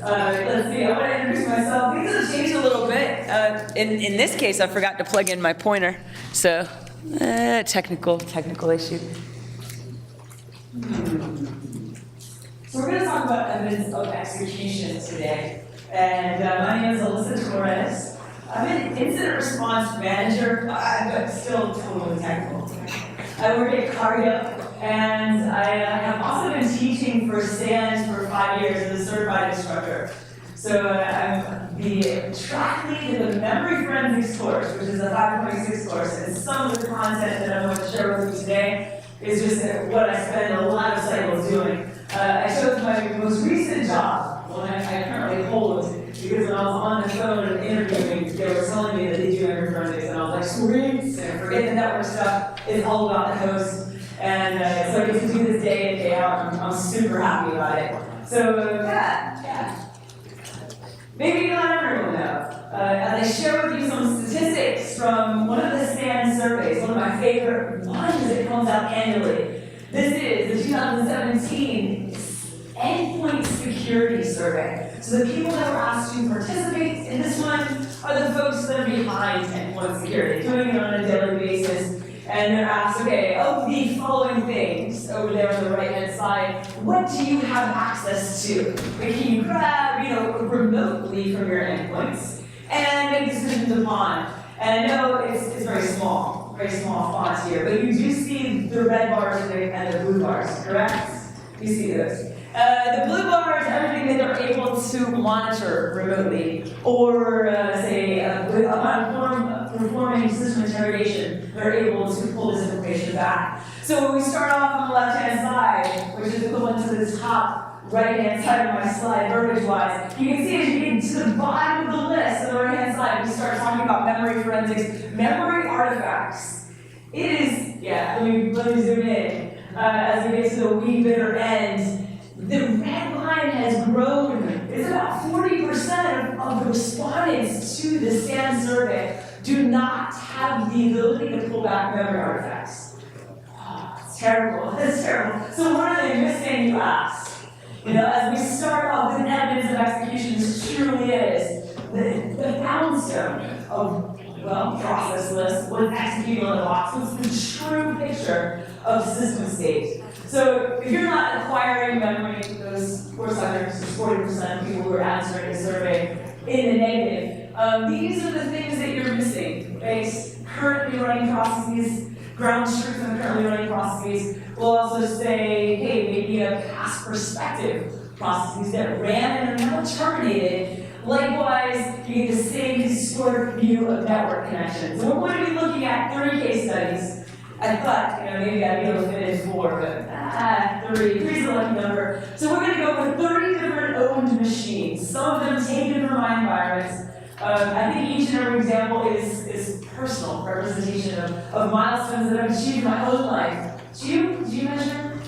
Let's see, I want to introduce myself. Things have changed a little bit. In this case, I forgot to plug in my pointer. So, technical issue. So we're going to talk about evidence of execution today. And my name is Alissa Torres. I'm an incident response manager, but still totally technical. I work at Cargo, and I have also been teaching for SANS for 5 years as a certified instructor. So I'm the track lead in the Memory Forensics course, which is a 5.6 course, and some of the content that I'm going to share with you today is just what I spend a lot of cycles doing. I chose my most recent job, one I currently hold, because when I was on the phone and interviewing, they were telling me that they do memory forensics, and I was like, sweet, and forget the network stuff, it's all about the host. And so I get to do this day in, day out, I'm super happy about it. So yeah. Maybe not everyone knows. As I share with you some statistics from one of the SANS surveys, one of my favorite ones that comes out annually. This is the 2017 Endpoint Security Survey. So the people that were asked to participate in this one are the folks that are behind endpoint security, doing it on a daily basis. And they're asked, okay, of the following things over there on the right-hand side, what do you have access to? What can you grab, remotely from your endpoints and make decisions upon? And I know it's very small fonts here, but you do see the red bars and the blue bars, correct? You see those. The blue bars, everything that they're able to monitor remotely, or say, upon performing system interrogation, they're able to pull this information back. So we start off on the left-hand side, which is equivalent to the top right-hand side of my slide, verbiage-wise. You can see as you get to the bottom of the list on the right-hand side, we start talking about memory forensics, memory artifacts. It is, let me zoom in. As we get to the wee bitter end, the red line has grown. It's about 40% of the respondents to the SANS survey do not have the ability to pull back memory artifacts. Oh, it's terrible. It's terrible. So what are they missing, you ask? As we start off with evidence of execution, this truly is the foundstone of, process list was executed on the box. It's the true picture of system state. So if you're not acquiring memory, those 40% of people who are answering the survey in the negative, these are the things that you're missing. Currently running processes, ground truth on currently running processes. We'll also say, hey, maybe a past perspective processes that ran and are now terminated. Likewise, you get the same historic view of network connections. So we're going to be looking at 30 case studies. I thought, maybe I'd be able to fit in 4, but 3 is a lucky number. So we're going to go with 30 different owned machines, some of them taken from my environments. I think each and every example is personal representation of milestones that I've achieved in my own life. Do you measure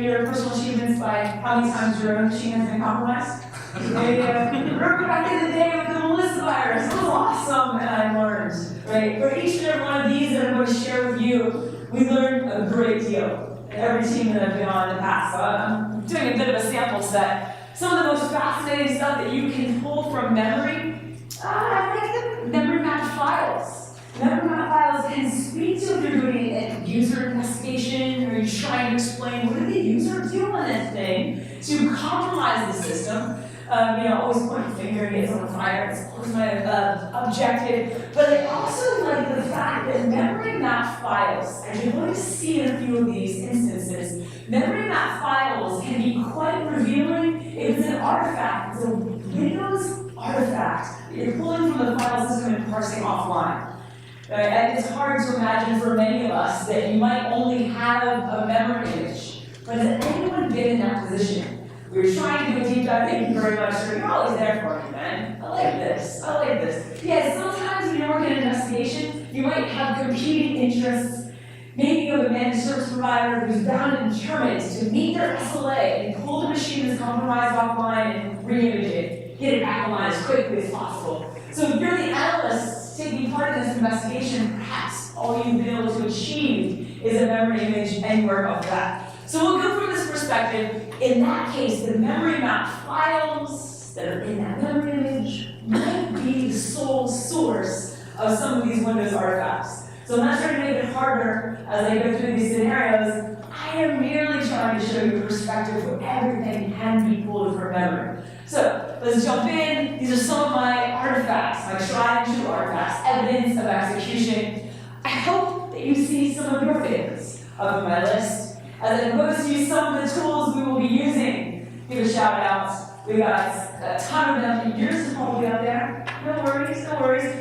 your personal achievements by how many times your own machine has been compromised? Remember back in the day with the Melissa virus, it was awesome, and I learned, right? For each and every one of these that I'm going to share with you, we learned a great deal. Every team that I've been on in the past. So I'm doing a bit of a sample set. Some of the most fascinating stuff that you can pull from memory, I like the memory map files. Memory map files can speak to if you're doing a user investigation, or you're trying to explain what did the user do on this thing to compromise the system. Always point a finger and get someone fired. It's always my objective. But I also like the fact that memory map files, as you're going to see in a few of these instances, memory map files can be quite revealing if it's an artifact. It's a Windows artifact that you're pulling from the file system and parsing offline. And it's hard to imagine for many of us that you might only have a memory image. But has anyone been in that position? We were trying to do a deep dive. Thank you very much, sir. You're always there for me, man. I like this. Yeah, sometimes when you're working an investigation, you might have competing interests. Maybe you have a managed service provider who's bound and determined to meet their SLA and pull the machine that's compromised offline and re-image it, get it back online as quickly as possible. So if you're the analyst taking part in this investigation, perhaps all you've been able to achieve is a memory image and you work off that. So we'll go from this perspective. In that case, the memory map files, that are in that memory image might be the sole source of some of these Windows artifacts. So I'm not trying to make it harder as I go through these scenarios. I am merely trying to show you a perspective where everything can be pulled from memory. So let's jump in. These are some of my artifacts, my tried and true artifacts, evidence of execution. I hope that you see some of your favorites up in my list. As I propose to you some of the tools we will be using. Give a shout out. We got a ton of them. Yours is probably up there. No worries, no worries.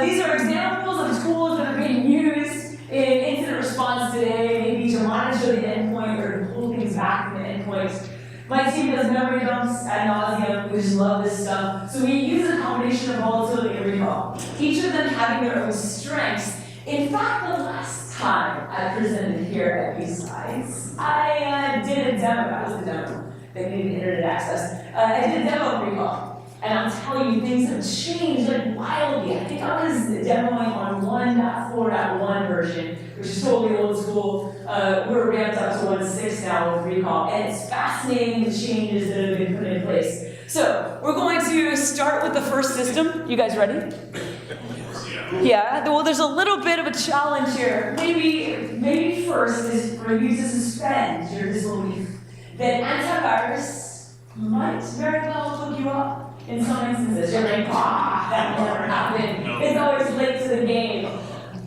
These are examples of tools that are being used in incident response today, maybe to monitor the endpoint or to pull things back from the endpoint. My team does memory dumps ad nauseum. We just love this stuff. So we use a combination of volatility and recall, each of them having their own strengths. In fact, the last time I presented here at BSides, I did a demo. That was the demo. They needed internet access. I did a demo of recall. And I'll tell you, things have changed like wildly. I think I was demoing on 1.4.1 version, which is totally old school. We're ramped up to 1.6 now with recall, and it's fascinating the changes that have been put in place. So we're going to start with the first system. You guys ready? Yeah. Well, there's a little bit of a challenge here. Maybe first is for you to suspend your disbelief that antivirus might very well hook you up. In some instances, you're like, that will never happen. It's always late to the game.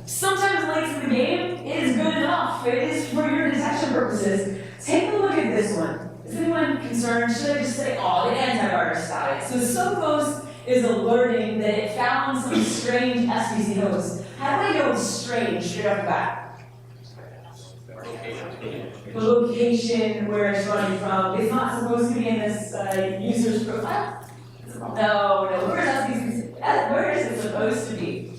Sometimes late to the game is good enough. It is for your detection purposes. Take a look at this one. Is anyone concerned? Should I just say, oh, the antivirus died? So SVCHOST is alerting that it found some strange SVCHOST. How do I know it's strange straight off the bat? The location where it's running from. It's not supposed to be in this user's profile. No, where is it supposed to be?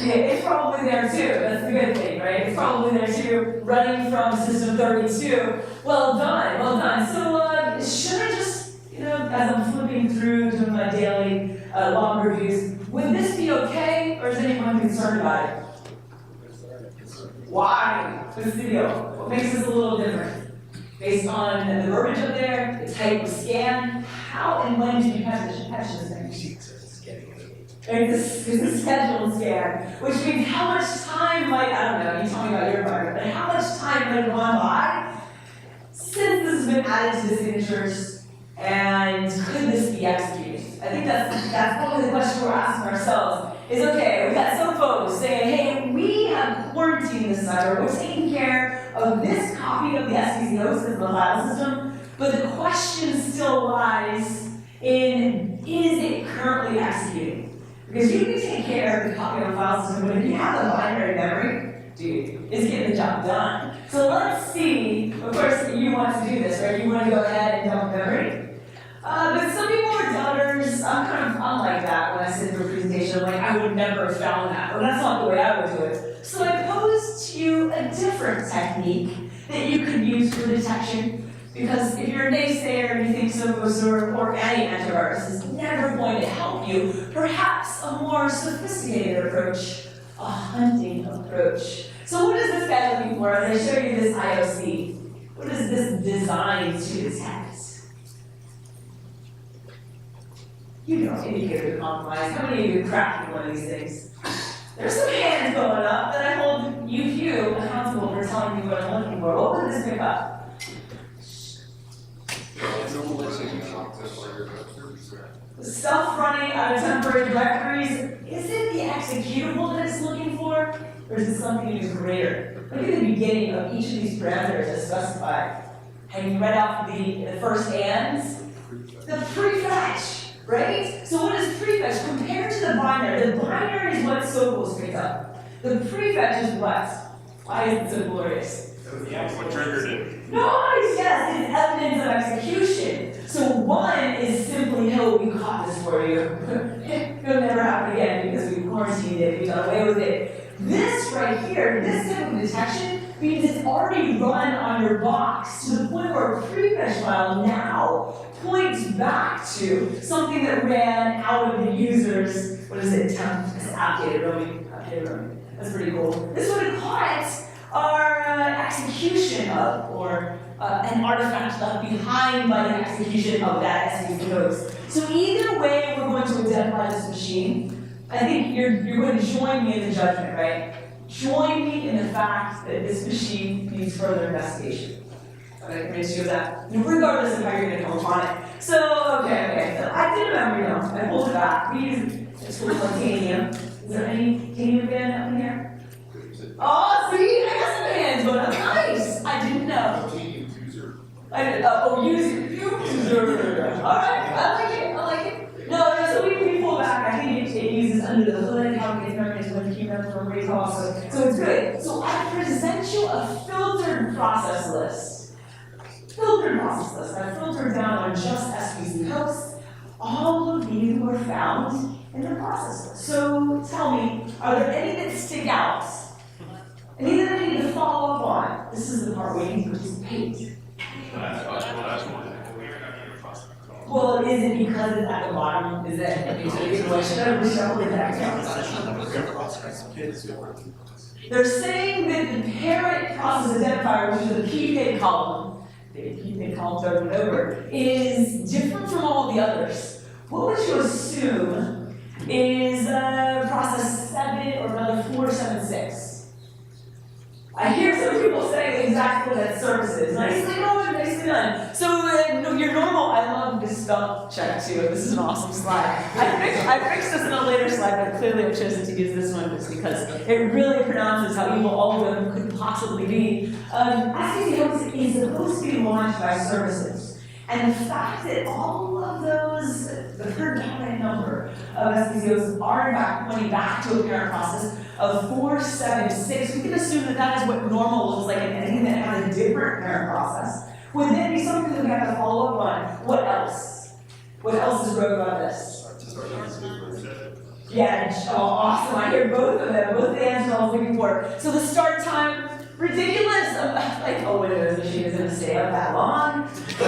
Yeah, it's probably there too. That's the good thing, right? It's probably there too, running from system 32. Well done, well done. So should I just, as I'm flipping through doing my daily log reviews, would this be okay, or is anyone concerned about it? Why? What's the deal? What makes this a little different? Based on the verbiage up there, the type of scan, how and when did you catch this thing? It's a scheduled scan, which means how much time might, I don't know, you tell me about your environment, but how much time might have gone by since this has been added to the signatures, and could this be executed? I think that's probably the question we're asking ourselves, is okay, we've got some folks saying, hey, we have quarantined this server, we're taking care of this copy of the SVCHOST in the file system, but the question still lies in, is it currently executing? Because you can take care of the copy of the file system, but if you have the binary memory, dude, it's getting the job done. So let's see, of course, you want to do this, right? You want to go ahead and dump memory. But some people are doubters. I'm kind of unlike that when I sit through a presentation. I'm like, I would never have found that. Or that's not the way I would do it. So I posed to you a different technique that you could use for detection. Because if you're a naysayer and you think SVCHOST or any antivirus is never going to help you, perhaps a more sophisticated approach, a hunting approach. So what is this guy looking for? As I show you this IOC, what is this designed to detect? You know, indicator compromise. How many of you crafted one of these things? There's some hands going up that I hold you accountable for telling me what I'm looking for. What would this pick up? Stuff running out of temporary directories. Is it the executable that it's looking for? Or is it something even greater? Look at the beginning of each of these parameters as specified. Have you read out the first ands? The prefetch, right? So what is prefetch? Compared to the binary is what SVCHOST picks up. The prefetch is what? Why is it so glorious? What triggered it? Nice, yes, it's evidence of execution. So one is simply, no, we caught this for you. It'll never happen again because we quarantined it, we got away with it. This right here, this type of detection means it's already run on your box to the point where a prefetch file now points back to something that ran out of the user's, what is it, AppData roaming. That's pretty cool. This would have caught our execution of, or an artifact left behind by the execution of that SVC host. So either way, we're going to identify this machine. I think you're going to join me in the judgment, right? Join me in the fact that this machine needs further investigation. Okay, convince you of that, regardless of how you're going to come upon it. So, okay. So I did remember, I pulled it back. We use it's called titanium. Is there any titanium band up in here? Oh, see, I got some hands going up. Nice. I didn't know. I didn't. User. All right. I like it. No. So we pull back. I think it uses under the hood. How it gets memorized when you remember from recall. So it's good. So I present you a filtered process list. I filtered down on just SVC hosts. All of these were found in the process list. So tell me, are there any that stick out? Any that I need to follow up on? This is the part where you participate. Well, is it because it's at the bottom? Is it? Should I reshuffle it back down? They're saying that the parent process identifier, which is the PPID column, the PPID column over and over, is different from all the others. What would you assume is process 7 or another 476? I hear some people saying exactly what that service is. Nicely done. So your normal, I love this spell check too. This is an awesome slide. I fixed this in a later slide, but clearly I've chosen to use this one just because it really pronounces how evil all of them could possibly be. SVCHOST is supposed to be launched by services. And the fact that all of those, the predominant number of SVCHOST are in fact pointing back to a parent process of 476, we can assume that that is what normal looks like in anything that has a different parent process. Would then be something that we have to follow up on. What else? What else is wrote about this? Yeah, oh, awesome. I hear both of them, both the answers I was looking for. So the start time, ridiculous. I'm like, oh, wait a minute, the machine is going to stay up that long? It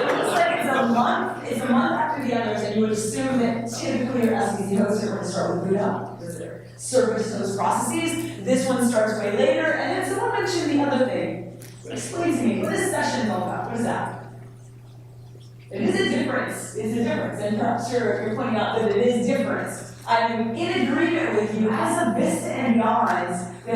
looks like it's a month. It's a month after the others, and you would assume that typically your SVC hosts are going to start with boot up because they're surface host processes. This one starts way later, and then someone mentioned the other thing. Explain to me, what is session all about? What is that? It is a difference. It's a difference, and perhaps you're pointing out that it is difference. I'm in agreement with you. As a Vista and beyond, we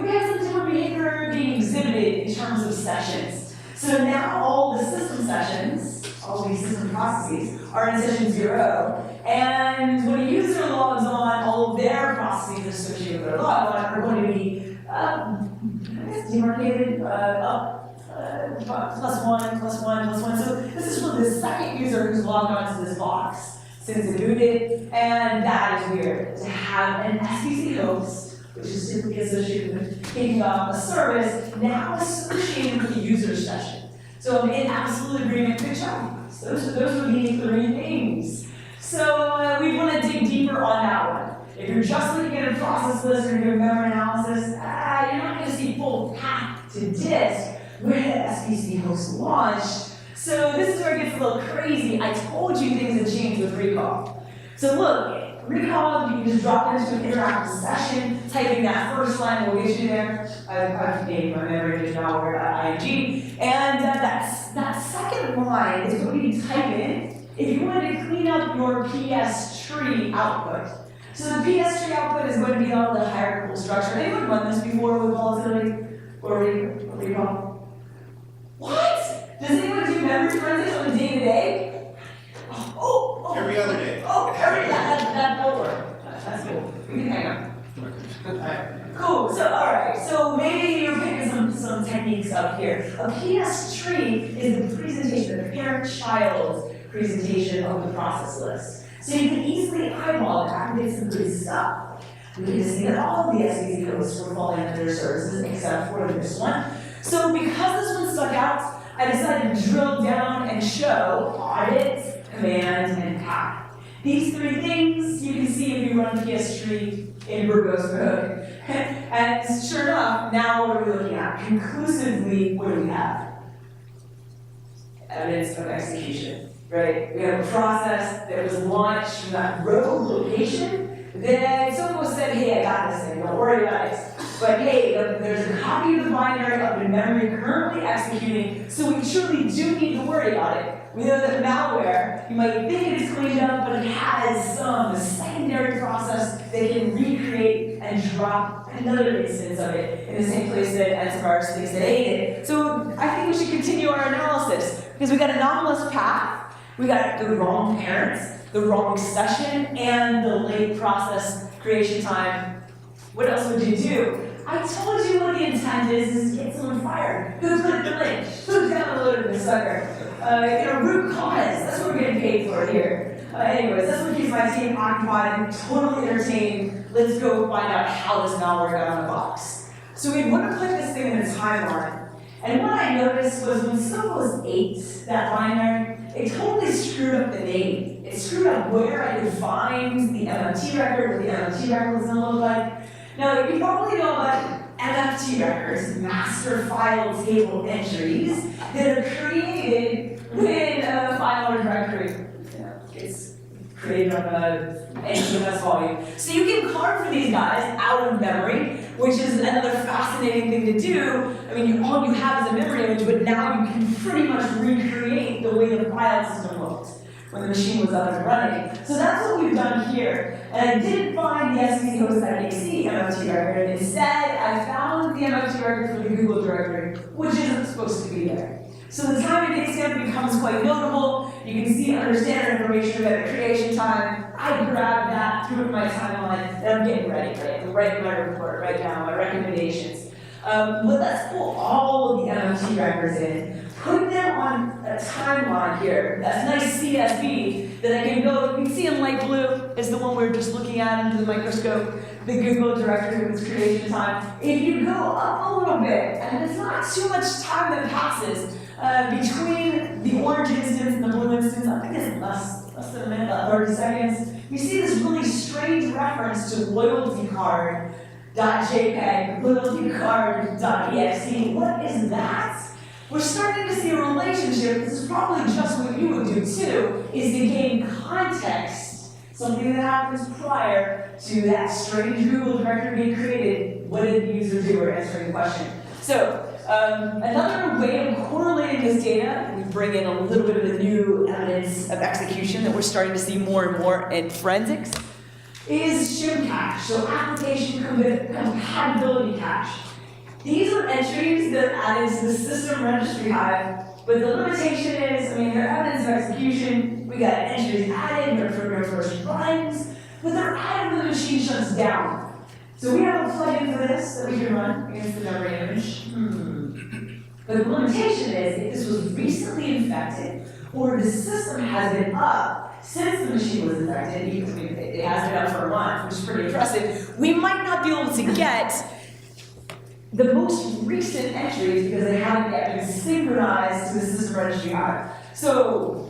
have some different behavior being exhibited in terms of sessions. So now all the system sessions, all these system processes, are in session 0. And when a user logs on, all of their processes associated with their log on are going to be demarcated +1. So this is for the second user who's logged onto this box since it booted, and that is weird. To have an SVC host, which is typically associated with kicking off a service, now associated with the user session. So I'm in absolute agreement. Good job. So those would be 3 things. So we want to dig deeper on that one. If you're just looking at a process list or doing memory analysis, you're not going to see full path to disk where the SVC host launched. So this is where it gets a little crazy. I told you things had changed with recall. So look, recall, you can just drop into an interactive session, typing that first line will get you there. I've named my memory just now, .ing. And that second line is what you type in if you wanted to clean up your PS tree output. So the PS tree output is going to be all the hierarchical structure. Anyone run this before with volatility or recall? What? Does anyone do memory forensics on a day-to-day? Every other day. That will work. That's cool. We can hang on. Cool. So all right. So maybe you're picking some techniques up here. A PS tree is the presentation, the parent-child presentation of the process list. So you can easily eyeball it and get some good stuff. We can see that all of the SVC hosts were falling under their services except for this one. So because this one stuck out, I decided to drill down and show audit, command, and path. These 3 things you can see if you run PS tree in verbose mode. And sure enough, now what are we looking at? Conclusively, what do we have? Evidence of execution, right? We have a process that was launched from that rogue location. Then someone said, hey, I got this thing, don't worry about it. But hey, there's a copy of the binary up in memory currently executing, so we truly do need to worry about it. We know that malware, you might think it is cleaned up, but it has some secondary process that can recreate and drop another instance of it in the same place that antivirus thinks it ate it. So I think we should continue our analysis, because we got an anomalous path, we got the wrong parents, the wrong session, and the late process creation time. What else would you do? I told you what the intent is get someone fired. Who clicked the link? Who downloaded the sucker? Root cause, that's what we're getting paid for here. Anyways, that's what keeps my team occupied and totally entertained. Let's go find out how this malware got on the box. So we want to put this thing in a timeline. And what I noticed was when someone ate that binary, it totally screwed up the name. It screwed up where I could find the MFT record, what the MFT record was going to look like. Now, you probably know about MFT records, master file table entries, that are created when a file directory gets created on an NTMS volume. So you can carve for these guys out of memory, which is another fascinating thing to do. I mean, all you have is a memory image, but now you can pretty much recreate the way the file system looked when the machine was up and running. So that's what we've done here. And I didn't find the SVCHOST MFT record. Instead, I found the MFT record for the Google directory, which isn't supposed to be there. So the time it takes them becomes quite notable. You can see under standard information about the creation time. I grabbed that, threw it in my timeline, and I'm getting ready, right? I'm writing my report right now, my recommendations. But let's pull all of the MFT records in, put them on a timeline here. That's nice CSV that I can go, you can see in light blue is the one we were just looking at under the microscope, the Google directory with its creation time. If you go up a little bit, and it's not too much time that passes between the orange instance and the blue instance, I think it's less than a minute, about 30 seconds, you see this really strange reference to loyalty card.jpg, loyalty card.exe. What is that? We're starting to see a relationship. This is probably just what you would do too, is to gain context, something that happens prior to that strange Google directory being created. What did the user do or answering the question? So, another way of correlating this data, we bring in a little bit of the new evidence of execution that we're starting to see more and more in forensics, is Shimcache, so application compatibility cache. These are entries that are added to the system registry hive, but the limitation is, they're evidence of execution, we got entries added, their program first runs, but they're added when the machine shuts down. So we have a plugin for this that we can run against the memory image. But the limitation is, if this was recently infected, or the system has been up since the machine was infected, it has been up for a month, which is pretty impressive, we might not be able to get the most recent entries because they haven't yet been synchronized to the system registry hive. So,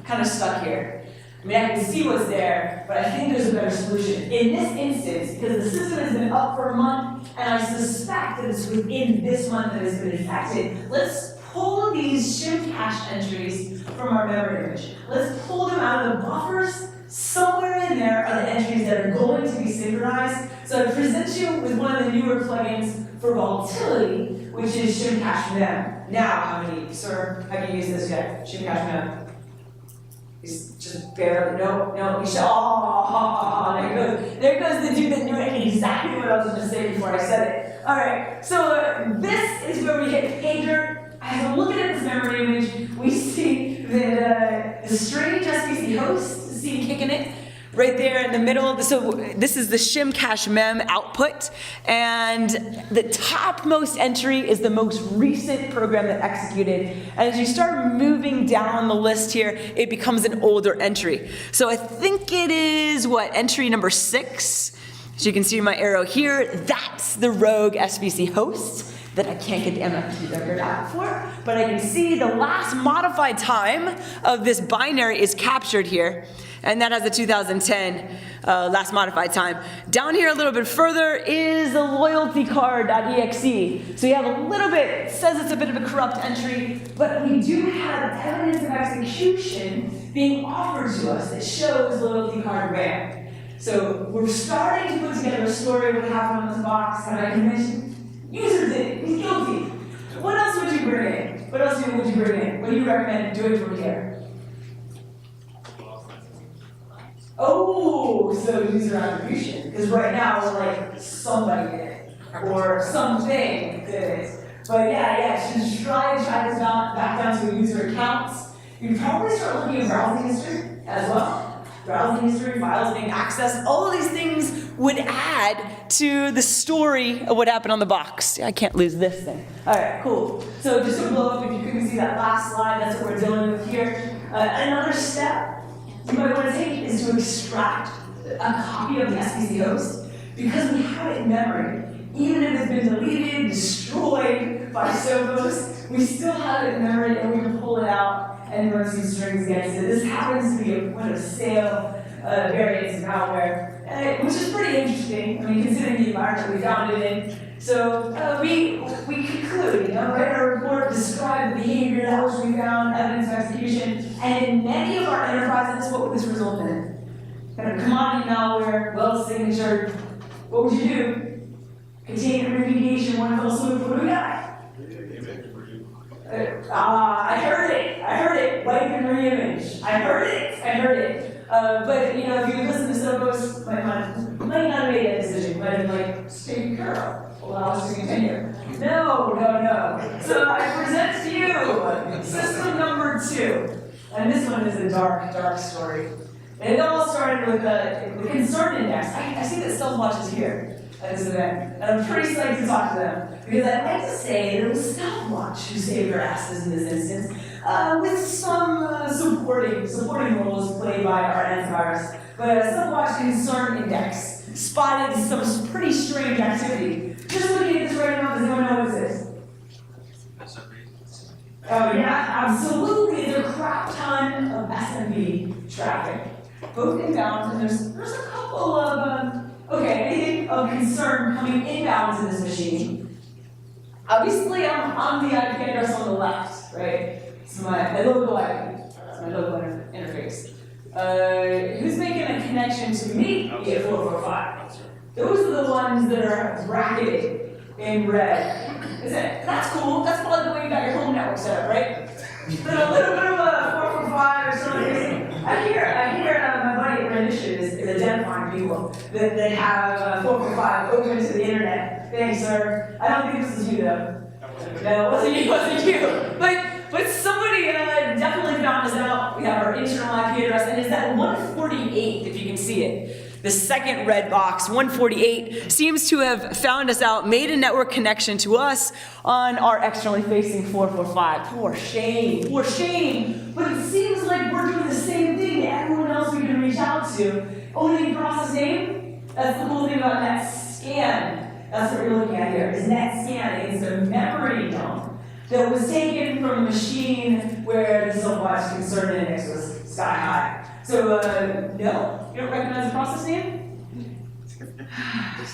kind of stuck here. I can see what's there, but I think there's a better solution. In this instance, because the system has been up for a month, and I suspect that it's within this month that it's been infected, let's pull these Shimcache entries from our memory image. Let's pull them out of the buffers. Somewhere in there are the entries that are going to be synchronized. So I present you with one of the newer plugins for volatility, which is Shimcache Mem. Now, sir, have you used this yet? Shimcache Mem. He's just barely, no, he should, there goes the dude that knew exactly what I was going to say before I said it. All right, so this is where we hit pay dirt. As I'm looking at this memory image, we see that the strange SVCHOST is seen kicking it right there in the middle. So this is the Shimcache mem output, and the topmost entry is the most recent program that executed. And as you start moving down the list here, it becomes an older entry. So I think it is, entry number 6. So you can see my arrow here. That's the rogue SVCHOST that I can't get the MFT record out for, but I can see the last modified time of this binary is captured here, and that has the 2010 last modified time. Down here a little bit further is the loyalty card.exe. So you have a little bit, it says it's a bit of a corrupt entry, but we do have evidence of execution being offered to us that shows loyalty card RAM. So we're starting to put together a story of what happened on this box, and I can mention, user did it, he's guilty. What else would you bring in? What else would you bring in? What do you recommend doing from here? Oh, so user attribution. Because right now we're like, somebody did it. Or something did it. But yeah, you should try this back down to user accounts. You can probably start looking at browsing history as well. Browsing history, files being accessed, all of these things would add to the story of what happened on the box. I can't lose this thing. All right, cool. So just to blow up, if you couldn't see that last slide, that's what we're dealing with here. Another step you might want to take is to extract a copy of the SVCHOST because we have it in memory. Even if it's been deleted, destroyed by Sophos, we still have it in memory and we can pull it out and run some strings against it. This happens to be a point of sale variance of malware, which is pretty interesting. I mean, considering the environment we found it in. So we conclude, write a report, describe the behavior that was we found, evidence of execution, and in many of our enterprises, what would this result in? Kind of commodity malware, well-signatured. What would you do? Container remediation, one fell swoop, what do we got? I heard it, wipe and reimage. I heard it. But if you listen to Sophos, might not have made that decision, might have like, stay girl, allow us to continue. No. So I present to you system number 2. And this one is a dark story. And it all started with the concern index. I see that Stealthwatch is here at this event, and I'm pretty psyched to talk to them, because I'd like to say that it was Stealthwatch who saved our asses in this instance, with some supporting roles played by our antivirus. But Stealthwatch concern index spotted some pretty strange activity. Just looking at this right now, does anyone know what this is? Oh yeah, absolutely. There's a crap ton of SMB traffic, both inbound, and there's a couple of anything of concern coming inbound to this machine. Obviously, I'm the IP address on the left, right? It's my local IP. It's my local interface. Who's making a connection to me via 445? Those are the ones that are bracketed in red. That's cool. That's probably the way you got your home network set up, right? Then a little bit of a 445 or something. I hear my buddy at Rendition is identifying people that have 445 open to the internet. Thanks, sir. I don't think this is you, though. No, it wasn't you. But somebody definitely found us out. We have our internal IP address, and it's that 148, if you can see it. The second red box, 148, seems to have found us out, made a network connection to us on our externally facing 445. Poor shame. But it seems like we're doing the same thing to everyone else we can reach out to. Owning process name, that's the cool thing about NetScan. That's what you're looking at here, is NetScan. It's a memory dump that was taken from a machine where the Stealthwatch concern index was sky high. So, no? You don't recognize the process name?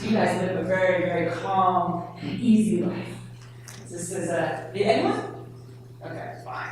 You guys live a very, very calm and easy life. This is, anyone? Okay, fine.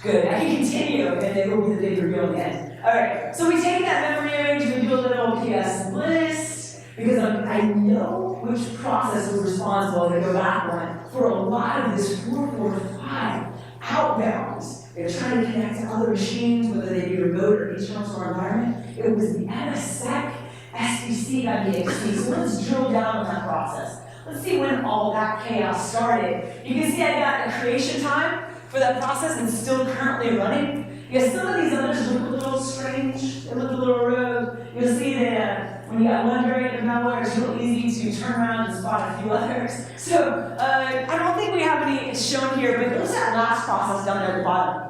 Good, I can continue, and it will be the big reveal at the end. Alright, so we take that memory image, we do a little PS list, because I know which process was responsible to go back one for a lot of this 445 outbounds. They're trying to connect to other machines, whether they be remote or internal to our environment. It was the MSSEC, SVC.exe. So let's drill down on that process. Let's see when all that chaos started. You can see I got a creation time for that process and still currently running. Because some of these others look a little strange, they look a little rogue. You'll see that when you got one variant of malware, it's real easy to turn around and spot a few others. So I don't think we have any shown here, but what's that last process down there at the bottom?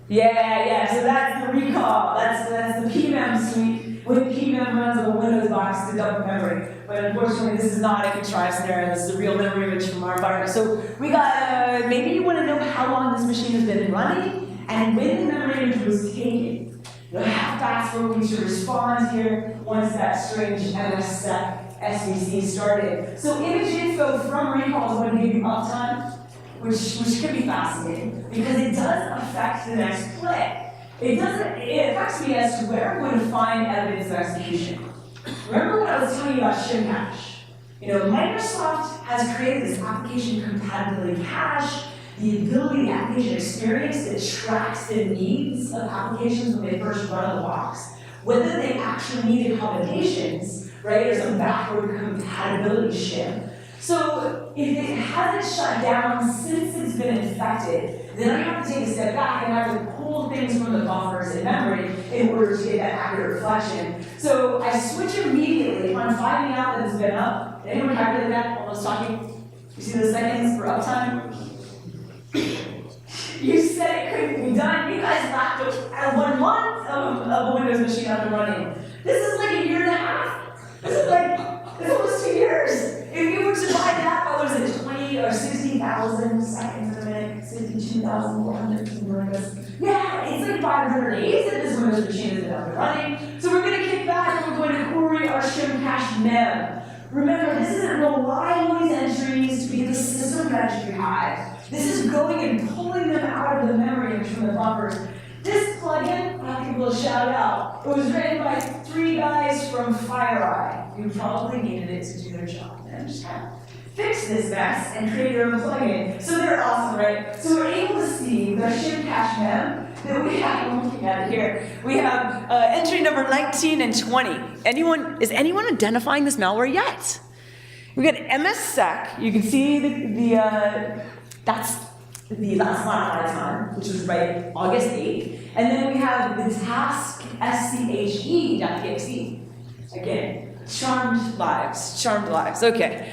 Yeah, so that's the recall. That's the PMEM suite when PMEM runs on a Windows box to dump memory. But unfortunately, this is not a contrived scenario. This is a real memory image from our environment. So we got, maybe you want to know how long this machine has been running and when the memory image was taken. You'll have to ask where we should respond here once that strange MSSEC SVC started. So image info from recall is going to give you uptime, which could be fascinating because it does affect the next play. it affects me as to where I'm going to find evidence of execution. Remember what I was telling you about Shimcache? You know, Microsoft has created this application compatibility cache, the ability, the application experience that tracks the needs of applications when they first run out of the box, whether they actually need accommodations, right, or some backward compatibility shim. So if it hasn't shut down since it's been infected, then I have to take a step back and I have to pull things from the buffers in memory in order to get that accurate reflection. So I switch immediately if I'm finding out that it's been up. Did anyone calculate that while I was talking? You see the seconds for uptime? You said it couldn't be done. You guys laughed at 1 month of a Windows machine up and running. This is like a year and a half. This is almost 2 years. If you were to divide that by, what is it, 20 or 60,000 seconds a minute, 62,400, something like this. Yeah, it's like 500 days that this Windows machine has been up and running. So we're going to kick back and we're going to query our Shimcache mem. Remember, this isn't relying on these entries to be the system registry hive. This is going and pulling them out of the memory and from the buffers. This plugin, I'll give a little shout out. It was written by 3 guys from FireEye who probably needed it to do their job. And just kind of fix this mess and create their own plugin. So they're awesome, right? So we're able to see the Shimcache mem that we have. I'm looking at it here. We have entry number 19 and 20. Is anyone identifying this malware yet? We got MSSec. You can see that's the last modified time, which was right August 8th. And then we have the task SCHE.txt. Again, charmed lives, okay.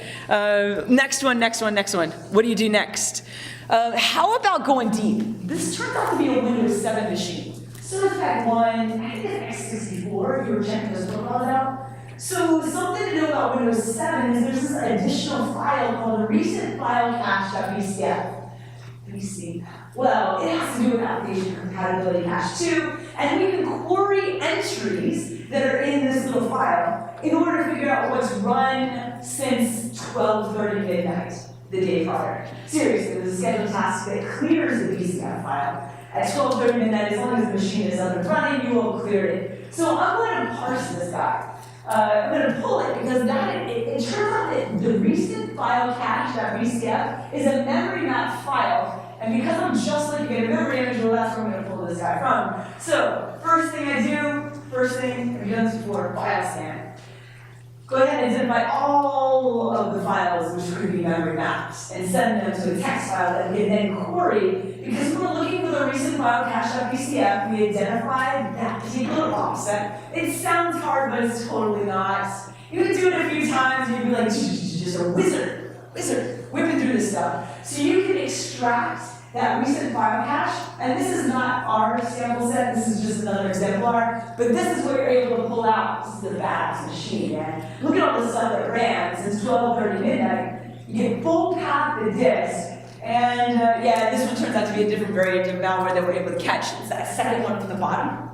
Next one. What do you do next? How about going deep? This turns out to be a Windows 7 machine. So Track1, I think it's x64, if you were checking those profiles out. So something to know about Windows 7 is there's this additional file called the recent file cache.bcf. Well, it has to do with application compatibility cache too, and we can query entries that are in this little file in order to figure out what's run since 12:30 midnight, the day prior. Seriously, there's a scheduled task that clears the BSides file. At 12:30 midnight, as long as the machine is up and running, you will clear it. So I'm going to parse this guy. I'm going to pull it because it turns out that the recent file cache.bcf is a memory map file. And because I'm just looking at a memory image, well, that's where I'm going to pull this guy from. So, first thing, I've done this before, file scan. Go ahead and identify all of the files which could be memory maps and send them to a text file that we can then query. Because we're looking for the recent file cache.bcf, we identified that particular offset. It sounds hard, but it's totally not. You can do it a few times, and you'd be like, just a wizard, whipping through this stuff. So you can extract that recent file cache, and this is not our sample set, this is just another exemplar, but this is what you're able to pull out. This is a badass machine, man. Look at all the stuff that ran since 12:30 midnight. You get full path the disk, and yeah, this one turns out to be a different variant of malware that we're able to catch. It's that second one from the bottom.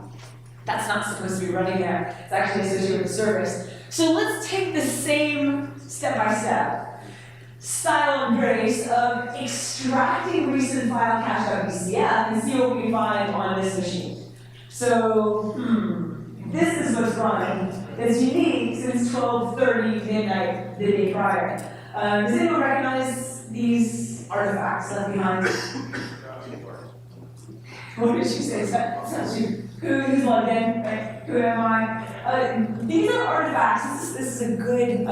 That's not supposed to be running there. It's actually associated with service. So let's take the same step-by-step style and grace of extracting recent file cache.bcf and see what we can find on this machine. So, this is what's running. It's unique since 12:30 midnight the day prior. Does anyone recognize these artifacts left behind? What did she say? It's not you. Who's logged in? Right? Who am I? These are artifacts. This is a good,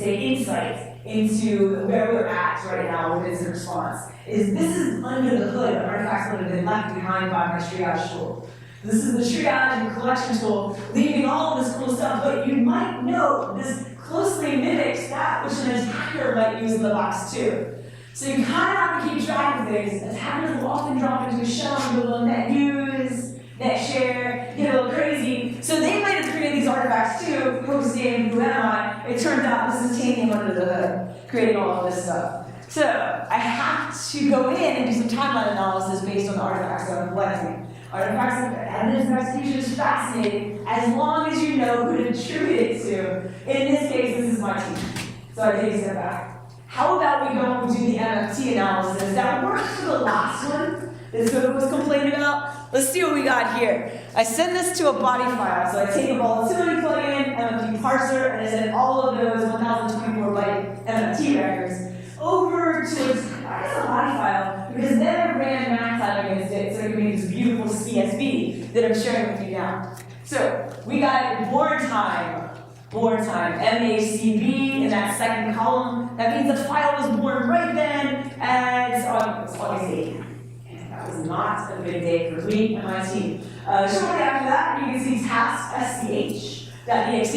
insight into where we're at right now with incident response. This is under the hood, artifacts that have been left behind by my triage tool. This is the triage and collection tool, leaving all of this cool stuff, but you might note this closely mimics that which an attacker might use in the box too. So you kind of have to keep track of things. Attackers will often drop into a shell and do a little net use, net share, get a little crazy. So they might have created these artifacts too. Who's name, who am I? It turns out this is Tanium under the hood, creating all of this stuff. So I have to go in and do some timeline analysis based on the artifacts that I'm collecting. Artifacts of evidence of execution is fascinating as long as you know who to attribute it to. In this case, this is my team. So I take a step back. How about we go and do the MFT analysis? That worked for the last one that Sophie was complaining about. Let's see what we got here. I send this to a body file. So I take a volatility plugin, MFT parser, and I send all of those 1024 byte MFT records over to a body file, because then I ran MathLab against it, so it can make this beautiful CSV that I'm sharing with you now. So we got born time, MACB in that second column. That means the file was born right then as August 8th. And that was not a big day for me and my team. Shortly after that, you can see task SCH.exe,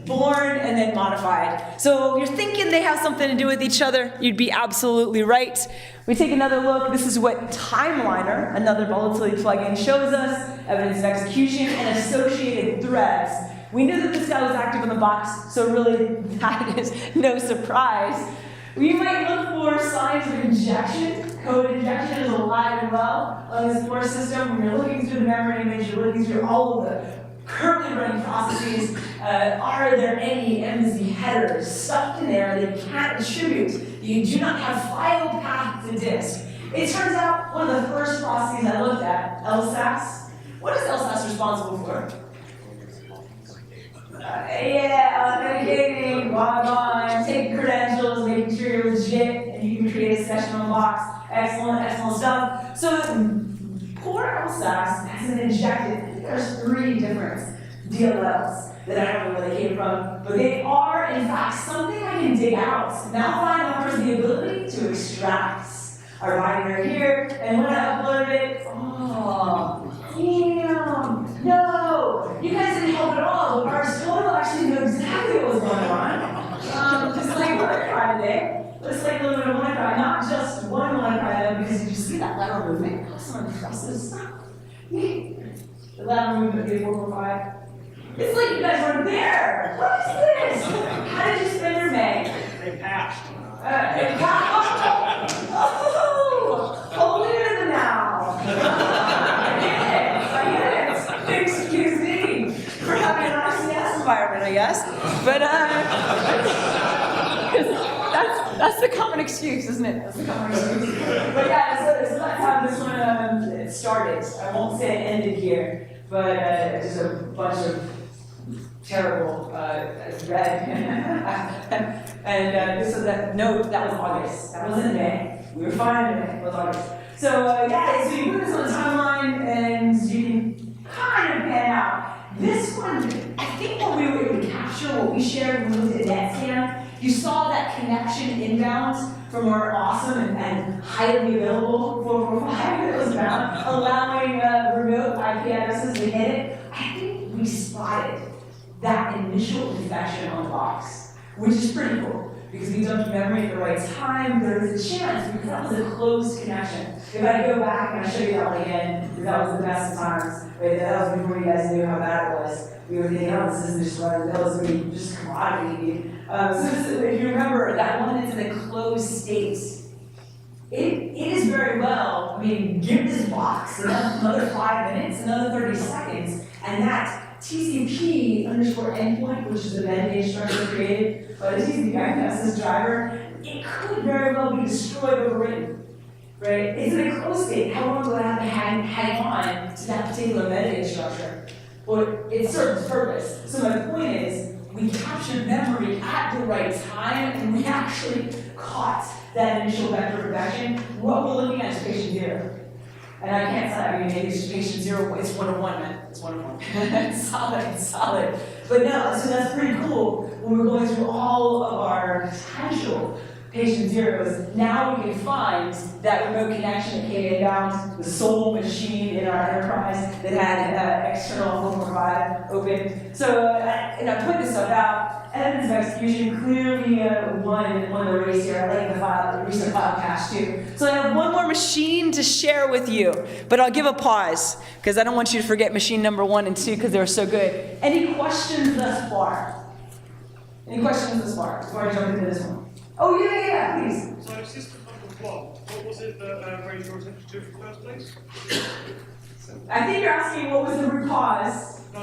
born and then modified. So if you're thinking they have something to do with each other, you'd be absolutely right. We take another look. This is what Timeliner, another volatility plugin, shows us. Evidence of execution and associated threads. We knew that this guy was active in the box, so really that is no surprise. We might look for signs of injection. Code injection is alive and well on this core system. When you're looking through the memory image, you're looking through all of the currently running processes. Are there any MZ headers stuffed in there that you can't attribute? You do not have file path to disk. It turns out one of the first processes I looked at, LSAS. What is LSAS responsible for? Authenticating, log on, taking credentials, making sure you're legit, and you can create a session on the box. Excellent stuff. So poor LSAS hasn't injected. There's 3 different DLLs that I don't know where they came from, but they are, in fact, something I can dig out. Malify offers the ability to extract our binary here, and when I uploaded it, damn, no! You guys didn't help at all. The Mars Total actually knew exactly what was going on. Just like WannaCry today. Just like a little bit of WannaCry, not just one WannaCry though, because you see that lateral movement. How someone presses. The lateral movement of 445. It's like you guys weren't there. What is this? How did you spend your May? They passed. Holier than thou. I get it. Excuse me for having an RCS environment, I guess. But that's the common excuse, isn't it? That's the common excuse. But yeah, so that's how this one started. I won't say it ended here, but just a bunch of terrible red. And so that note, that was August. That wasn't May. We were fine in May. It was August. So yeah, so you put this on the timeline, and you can kind of pan out. This one, I think when we were able to capture what we shared when we looked at NetScan, you saw that connection inbound from our awesome and highly available 445 that was bound, allowing remote IP addresses to hit it. I think we spotted that initial infection on the box, which is pretty cool, because we dumped memory at the right time. There was a chance, because that was a closed connection. If I go back and I show you that one again, because that was the best of times, right? That was before you guys knew how bad it was. We were thinking, oh, this isn't just running, that was going to be just commodity. So if you remember, that one is in a closed state. It is very well, I mean, give this box another 5 minutes, another 30 seconds, and that TCP underscore endpoint, which is the metadata structure created by the TCP access driver, it could very well be destroyed or overwritten, right? It's in a closed state. How long will I have to hang on to that particular metadata structure? Well, it serves its purpose. So my point is, we captured memory at the right time, and we actually caught that initial vector of infection. What we're looking at is patient 0. And I can't tell you, maybe it's patient 0, it's 101, man. It's 101. It's solid. But no, so that's pretty cool. When we're going through all of our potential patient 0s, now we can find that remote connection that came inbound, the sole machine in our enterprise that had external 445 open. So, and I put this stuff out. Evidence of execution clearly won the race here. I like the recent file cache too. So I have one more machine to share with you, but I'll give a pause because I don't want you to forget machine number 1 and 2 because they were so good. Any questions thus far? Any questions thus far before I jump into this one? Oh yeah, please. So system number 1, what was it that raised your attention to in the first place? I think you're asking what was the root cause. No,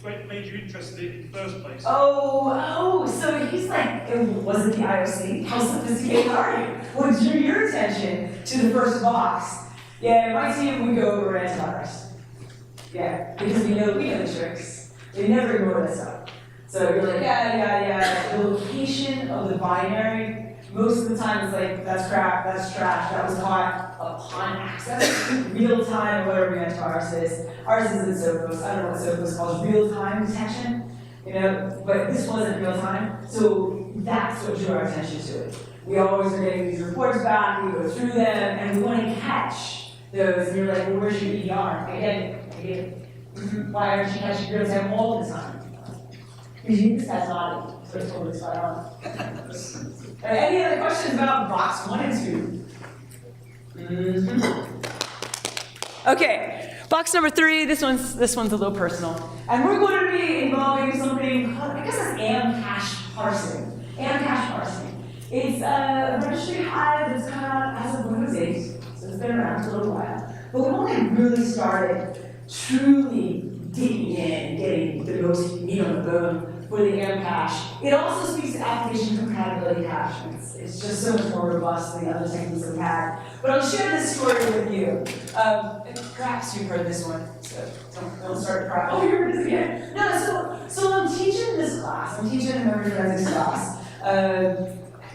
what made you interested in the first place? Oh, so he's like, it wasn't the IOC. How sophisticated are you? What drew your attention to the first box? Yeah, my team would go over antivirus. Yeah, because we know the tricks. They never ignore that stuff. So you're like, yeah. The location of the binary, most of the time it's like, that's crap, that's trash, that was caught upon access, real time, whatever your antivirus is. Ours isn't SVCHOST. I don't know what SVCHOST calls real time detection, but this wasn't real time. So that's what drew our attention to it. We always are getting these reports back, we go through them, and we want to catch those. And you're like, well, where's your EDR? I get it. Why aren't you catching real time all the time? Because this guy's naughty, so it's totally spot on. Any other questions about box 1 and 2? Okay, box number 3. This one's a little personal, and we're going to be involving something called, I guess it's AmCache parsing. AmCache parsing. It's a registry hive that's come out as of Windows 8, so it's been around for a little while. But we only really started truly digging in, getting the most meat on the bone for the AmCache. It also speaks to application compatibility cachements. It's just so much more robust than the other techniques we've had. But I'll share this story with you. Perhaps you've heard this one, so don't start crying. Oh, you heard this again? No, so I'm teaching this class. I'm teaching a memory forensics class.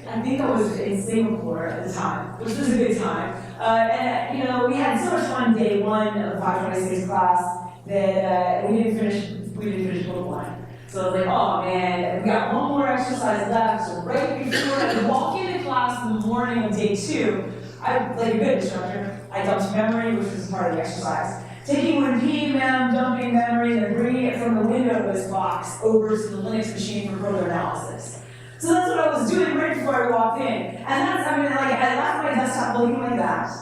I think I was in Singapore at the time, which was a good time. And we had so much fun day 1 of the 526 class that we didn't finish book 1. So I was like, oh man, we got one more exercise left. So right before I walk into class in the morning of day 2, like a good instructor, I dumped memory, which was part of the exercise. Taking one PMM, dumping memory, and bringing it from the Windows box over to the Linux machine for further analysis. So that's what I was doing right before I walked in. And I left my desktop looking like that.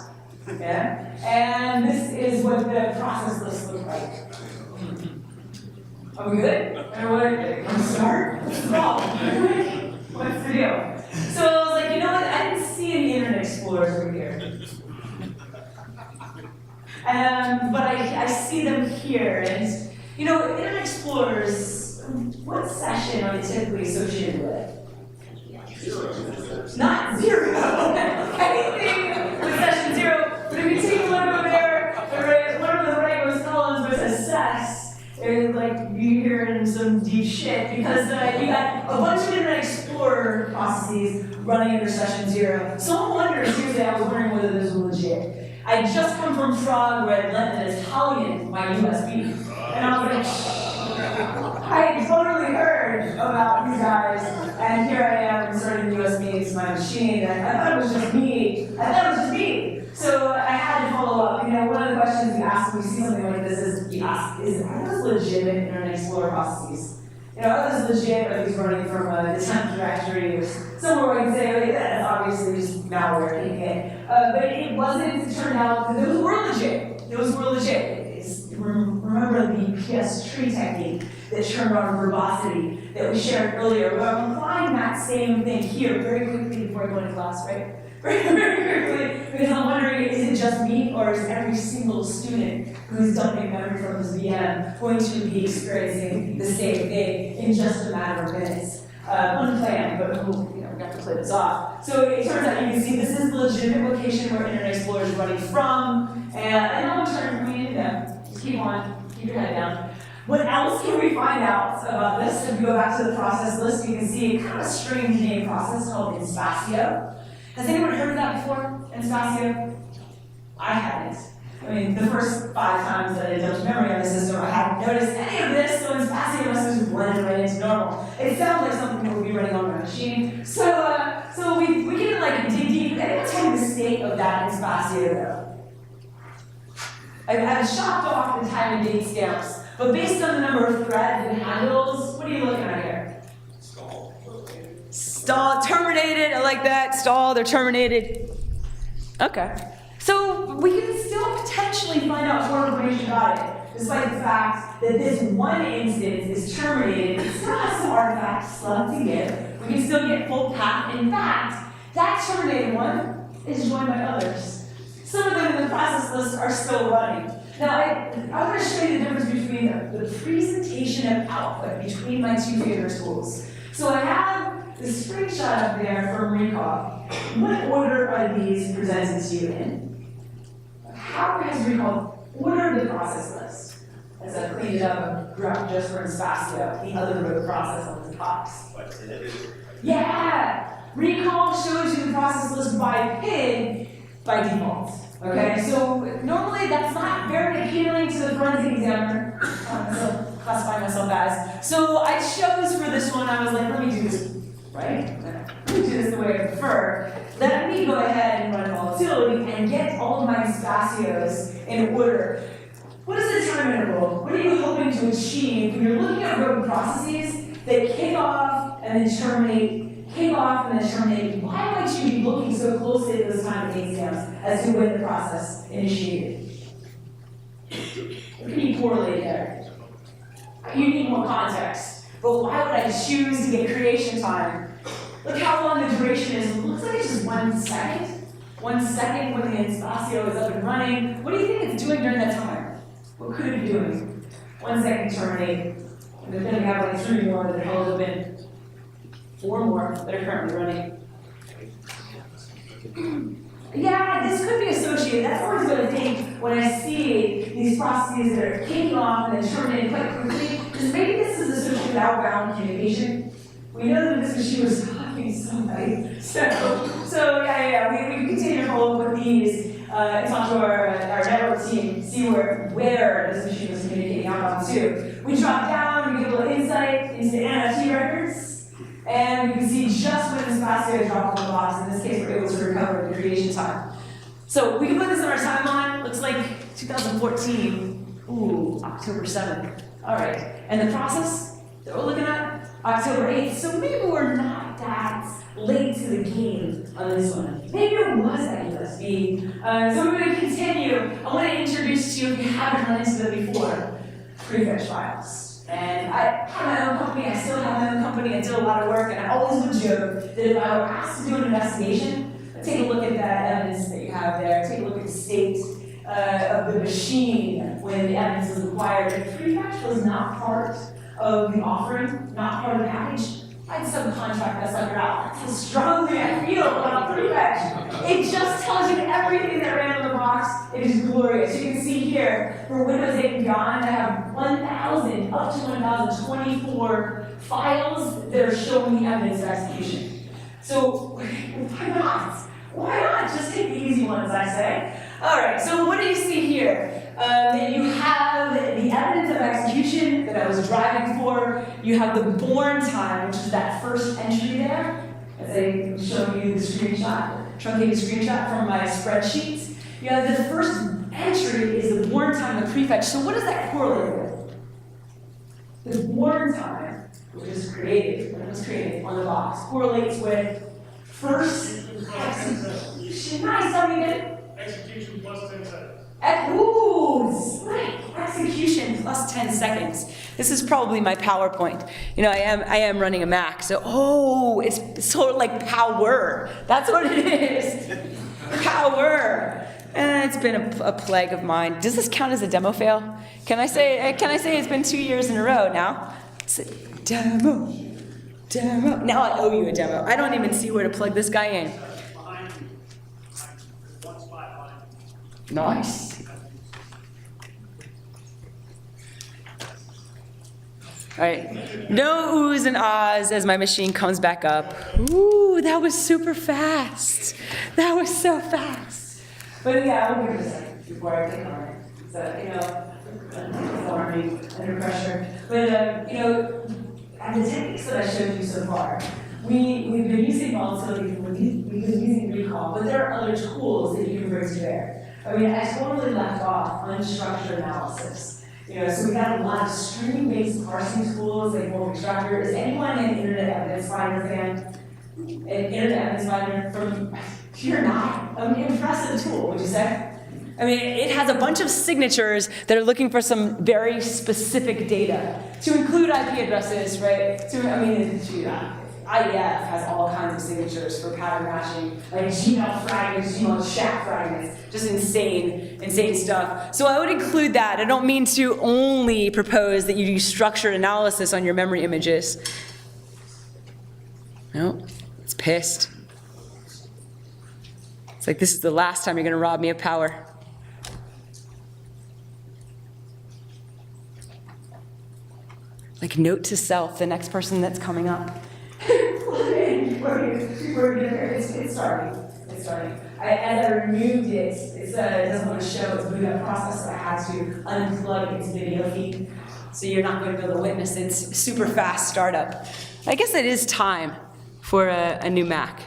Yeah? And this is what the process list looked like. Are we good? I'm start? What's the problem? What's the deal? So I was like, you know what? I didn't see any Internet Explorers over here. But I see them here. And, Internet Explorers, what session are they typically associated with? Not 0. Anything with session 0. But if you take a look over there, one of the rightmost columns was assess. And you're in some deep shit because you got a bunch of Internet Explorer processes running under session 0. Someone wondered, seriously, I was wondering whether this was legit. I just come from Prague where I lent an Italian my USB. And I was like, I had totally heard about these guys, and here I am inserting USB into my machine, and I thought it was just me. So I had to follow up. One of the questions we ask when we see something like this is, are those legitimate Internet Explorer processes? Are those legit, or are these running from the temp directory, or somewhere where I can say, that's obviously just malware, but it wasn't. It turned out that those were legit. Remember the PS tree technique that turned on verbosity that we shared earlier? Well, I'm applying that same thing here very quickly before I go into class, right? Very quickly, because I'm wondering, is it just me, or is every single student who's dumping memory from this VM going to be experiencing the same thing in just a matter of minutes? Unplanned, but we have to play this off. So it turns out you can see this is the legitimate location where Internet Explorer is running from, and I'm going to them. Just keep your head down. What else can we find out about this? If we go back to the process list, you can see a kind of strange name process called Inspacio. Has anyone heard of that before? Inspacio? I hadn't. The first 5 times that I dumped memory on the system, I hadn't noticed any of this, so Inspacio must have just blended right into normal. It sounds like something that would be running on my machine. So we can dig deep. Anyone tell me the state of that Inspacio though? I've chopped off the time and date stamps, but based on the number of threads and handles, what are you looking at here? Stall, terminated, I like that. Stall, they're terminated. Okay. So we can still potentially find out more information about it, despite the fact that this one instance is terminated. It still has some artifacts left to give. We can still get full path. In fact, that terminated one is joined by others. Some of them in the process list are still running. Now, I want to show you the difference between the presentation and output between my 2 favorite tools. So I have the screenshot up there from Recall. What order are these presented to you in? how has recall ordered the process list. As I cleaned it up and grabbed just for Spazio, the other root process on this box. Yeah! Recall shows you the process list by PID by default. Okay, so normally that's not very appealing to the forensic examiner. So classify myself as. So I chose for this one, I was like, let me do this right. Let me do this the way I prefer. Let me go ahead and run volatility and get all of my spacios in order. What is the time interval? What are you hoping to achieve when you're looking at rogue processes that kick off and then terminate, kick off and then terminate? Why might you be looking so closely at those time date stamps as to when the process initiated? What can you correlate there? You need more context. But why would I choose to get creation time? Look how long the duration is. It looks like it's just 1 second. 1 second when the Spacio is up and running. What do you think it's doing during that time? What could it be doing? 1 second terminate. And then we have like 3 more that are held open. 4 more that are currently running. Yeah, this could be associated. That's always what I think when I see these processes that are kicking off and then terminating quite quickly. Because maybe this is associated with outbound communication. We know that this machine was talking to somebody. So yeah, we continue to follow up with these. Talk to our network team, see where this machine was communicating outbound to. We drop down, we get a little insight into MFT records, and we can see just when the Spacio dropped on the box. In this case, we're able to recover the creation time. So we can put this in our timeline. Looks like 2014. Ooh, October 7th. All right, and the process that we're looking at, October 8th. So maybe we're not that late to the game on this one. Maybe it was at USB. So we're going to continue. I want to introduce to you, if you haven't run into them before, prefetch files. And I have my own company. I still have my own company. I did a lot of work, and I always would joke that if I were asked to do an investigation, take a look at that evidence that you have there. Take a look at the state of the machine when the evidence was acquired. If prefetch was not part of the offering, not part of the package, I'd subcontract that sucker out. That's how strongly I feel about prefetch. It just tells you everything that ran on the box. It is glorious. You can see here, for Windows 8 and beyond, I have 1,000, up to 1,024 files that are showing the evidence of execution. So why not? Why not? Just take the easy ones, I say. All right, so what do you see here? You have the evidence of execution that I was driving for. You have the born time, which is that first entry there. As I show you the screenshot, truncated screenshot from my spreadsheet. You have the first entry is the born time of prefetch. So what does that correlate with? The born time, which is created, when it was created on the box, correlates with first execution. Nice, tell me again. Execution plus 10 seconds. Ooh, right. Execution plus 10 seconds. This is probably my PowerPoint. You know, I am running a Mac, so it's sort of like power. That's what it is. Power. And it's been a plague of mine. Does this count as a demo fail? Can I say it's been 2 years in a row now? It's a demo. Demo. Now I owe you a demo. I don't even see where to plug this guy in. Behind you. One spot behind you. Nice. All right, no oohs and ahs as my machine comes back up. Ooh, that was super fast. That was so fast. But yeah, I'll give it a second before I click on it. So, you know, farming under pressure. But, you know, and the techniques that I showed you so far, we've been using volatility, we've been using recall, but there are other tools that you can bring to bear. I mean, I totally left off unstructured analysis. You know, so we got a lot of stream-based parsing tools like Extractor. Is anyone an Internet Evidence Finder fan? An Internet Evidence Finder from, you're not. An impressive tool, would you say? I mean, it has a bunch of signatures that are looking for some very specific data, to include IP addresses, right? IDF has all kinds of signatures for pattern matching, like Gmail fragments, Gmail chat fragments, just insane stuff. So I would include that. I don't mean to only propose that you do structured analysis on your memory images. No, it's pissed. It's like, this is the last time you're gonna rob me of power. Like note to self, the next person that's coming up. It's starting. It's starting. As I removed it, it doesn't want to show its boot up process, so I had to unplug its video feed. So you're not going to be able to witness its super fast startup. I guess it is time for a new Mac.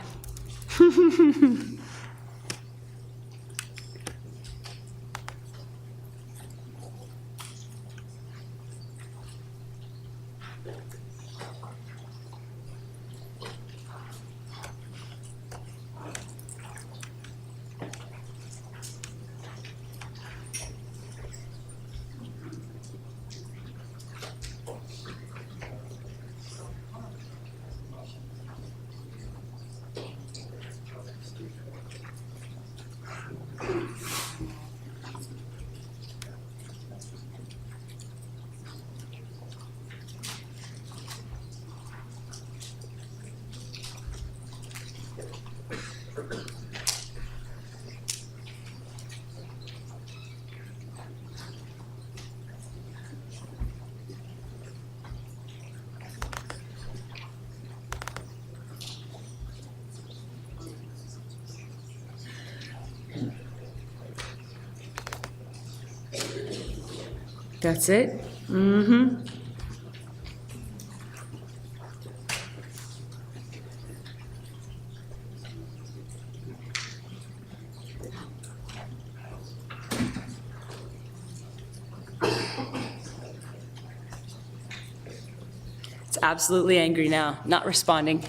That's it? Mm-hmm. It's absolutely angry now, not responding.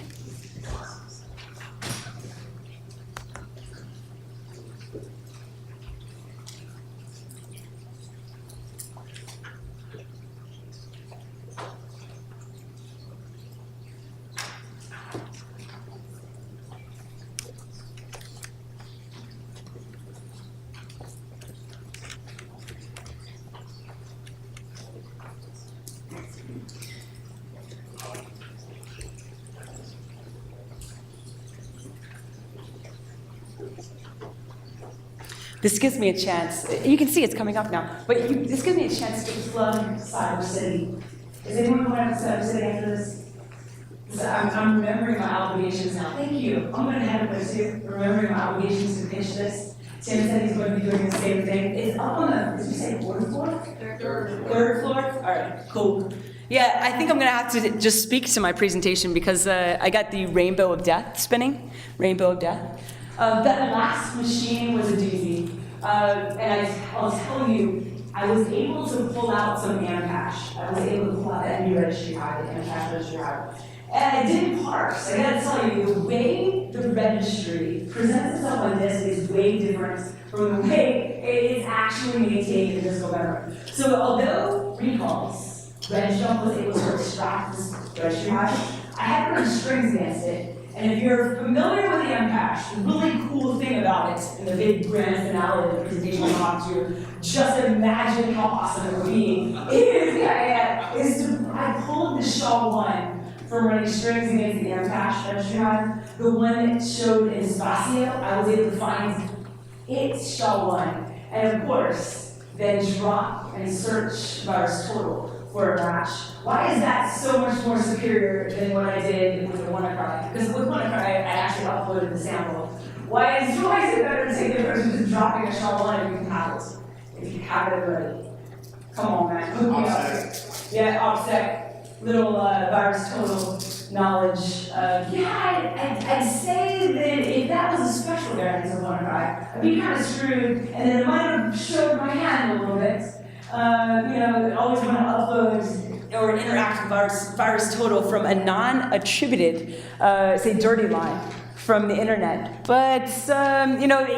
This gives me a chance. You can see it's coming up now, but this gives me a chance to Plug Cyber City. Is anyone going to Cyber City after this? I'm remembering my obligations now. Thank you. I'm going to head over to remembering my obligations to pitch this. Tim said he's going to be doing the same thing. It's up on the, did you say fourth floor? Third floor? All right, cool. Yeah, I think I'm gonna have to just speak to my presentation because I got the Rainbow of Death spinning. Rainbow of Death. That last machine was a doozy. And I'll tell you, I was able to pull out some AmCache. I was able to pull out that new registry hive, the AmCache registry hive. And it didn't parse. I gotta tell you, the way the registry presents itself on this is way different from the way it is actually maintained in this memory. So although recalls, RegJump was able to extract this registry hive, I had to run strings against it. And if you're familiar with the AmCache, the really cool thing about it, in the big grand finale of the presentation I'm on to, just imagine how awesome it would be, I pulled the SHA-1 from running strings against the AmCache registry hive. The one that showed in Spacio, I was able to find its SHA-1, and of course, then drop and search virus total for a match. Why is that so much more superior than what I did with the WannaCry? Because with WannaCry, I actually uploaded the sample. Why is it better to take the version just dropping a SHA-1 if you can have it? If you have it already. Come on, man. Hook me up. Yeah, OPSEC. Little virus total knowledge. I'd say that if that was a special variant of WannaCry, I'd be kind of screwed, and then it might have showed my hand a little bit. Always want to upload or interact with virus total from a non-attributed, say, dirty line from the internet. But,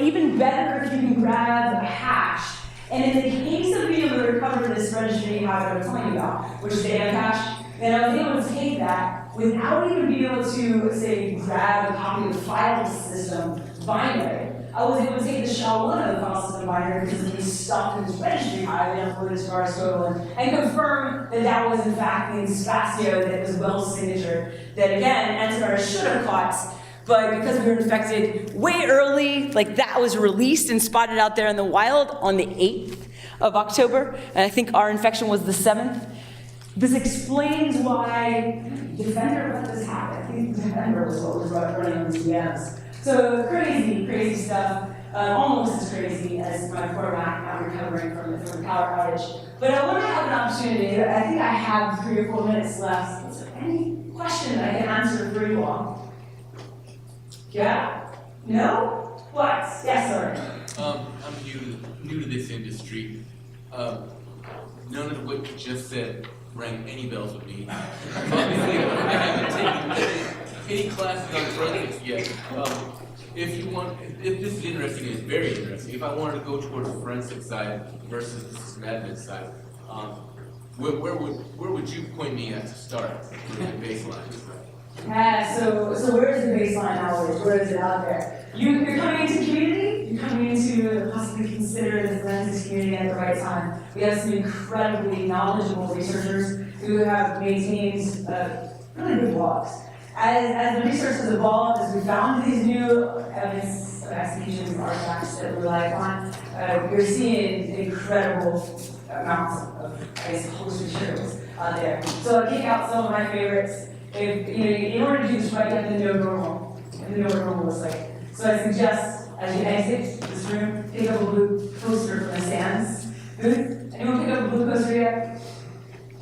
even better if you can grab a hash. And in the case of being able to recover this registry hive that I'm telling you about, which is the AmCache, then I was able to take that without even being able to, say, grab a copy of the file system binary. I was able to take the SHA-1 of the file system binary because it was stuck in this registry hive and uploaded to virus total and confirm that that was in fact the Spacio that was Wells' signature that again, antivirus should have caught. But because we were infected way early, like that was released and spotted out there in the wild on the 8th of October, and I think our infection was the 7th. This explains why Defender let this happen. I think Defender was what was running on these VMs. So crazy, crazy stuff. Almost as crazy as my poor Mac not recovering from the power outage. But I want to have an opportunity. I think I have 3 or 4 minutes left. Is there any question that I can answer for you all? Yeah? No? What? Yes, sir. I'm new to this industry. None of what you just said rang any bells with me. Obviously, I haven't taken any classes on forensics yet. If this is interesting, it's very interesting. If I wanted to go towards the forensic side versus the sysadmin side, where would you point me at to start with the baseline? Yeah, so where is the baseline knowledge? Where is it out there? You're coming into community, you're coming into possibly consider the forensics community at the right time. We have some incredibly knowledgeable researchers who have maintained really good blogs. As the research has evolved, as we found these new evidence of executions and artifacts that we rely upon, you're seeing incredible amounts of, I guess, host materials out there. So I'll kick out some of my favorites. If, in order to do this right, you have to know normal. You have to know what normal looks like. So I suggest, as you exit this room, pick up a blue poster from the stands booth. Anyone pick up a blue poster yet?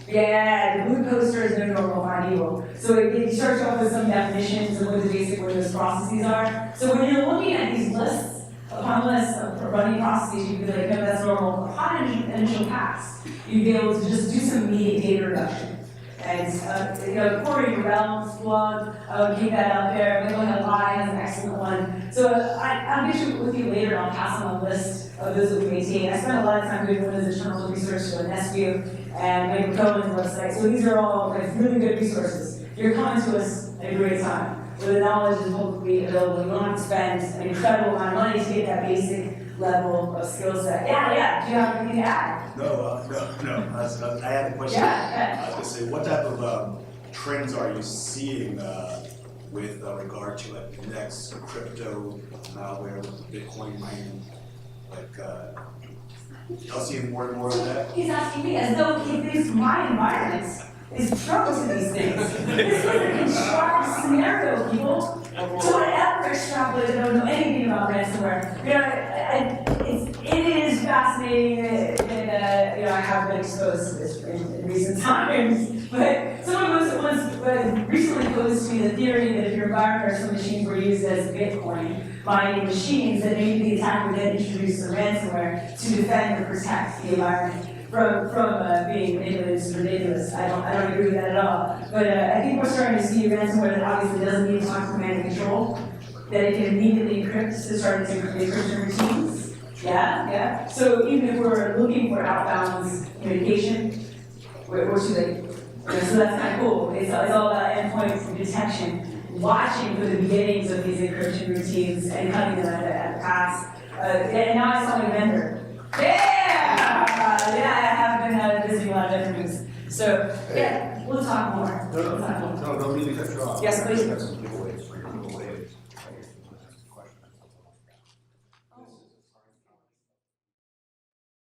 Yeah, the blue poster is no normal, find evil. So it starts off with some definitions of what the basic Windows processes are. So when you're looking at these lists, upon lists of running processes, you can be like, no, that's normal. Upon initial pass, you'd be able to just do some immediate data reduction. And Corey Morell's blog, I would keep that out there. Michael Helai has an excellent one. So I'll get you with you later. I'll pass on a list of those that we maintain. I spent a lot of time doing Windows internal research on SVU and Michael Cohen's website. So these are all really good resources. You're coming to us at a great time, where the knowledge is publicly available. You don't have to spend an incredible amount of money to get that basic level of skill set. Yeah. Do you have anything to add? No. I had a question. Yeah. I was going to say, what type of trends are you seeing with regard to like index, crypto, malware, with Bitcoin mining? Y'all seeing more and more of that? He's asking me as though he thinks my environment is prone to these things. This is a contrived scenario, people. So whatever extrapolate, I don't know anything about ransomware. It is fascinating that I have been exposed to this in recent times. But someone was recently posed to me the theory that if your environment or some machines were used as Bitcoin mining machines, that maybe the attacker then introduced some ransomware to defend or protect the environment from being manipulated. It's ridiculous. I don't agree with that at all. But I think we're starting to see ransomware that obviously doesn't need to talk to command and control, that it can immediately encrypt to start its encryption routines. Yeah. So even if we're looking for outbound communication, we're too late. So that's kind of cool. It's all about endpoint detection, watching for the beginnings of these encryption routines and cutting them at the pass. And now I saw my vendor. I have been visiting a lot of vendors. So, we'll talk more. No, don't mean to cut you off. Yes, please. Before